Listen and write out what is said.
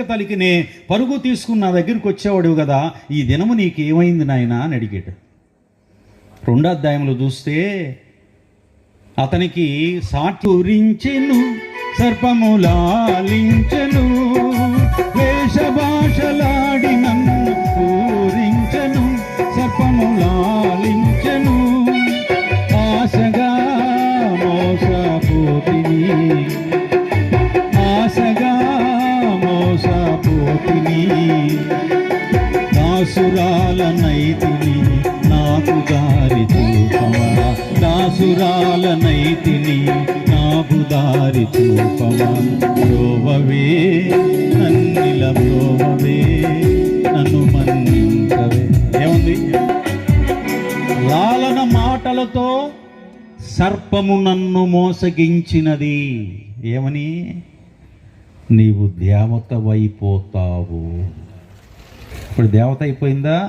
తలికినే పరుగు తీసుకుని నా దగ్గరికి వచ్చేవాడు కదా, ఈ దినము నీకేమైంది నాయనా అని అడిగాడు. 2వ అధ్యాయంలో చూస్తే అతనికి సాటూరించెను, సర్పములాలించెను, వేషభాషలాడి నన్ను పూరించెను, సర్పములాలించెను, ఆశగా మోసపోతిని, ఆశగా మోసపోతిని, దాసురాలనైతిని నాకు దారి చూపవా, దాసురాలనైతిని నాకు దారి చూపవా, బ్రోవవే నన్నిల బ్రోవవే నన్ను మన్నించవే. ఏముంది? లాలన మాటలతో సర్పము నన్ను మోసగించినది. ఏమని? నీవు దేవతవైపోతావు. ఇప్పుడు దేవత అయిపోయిందా?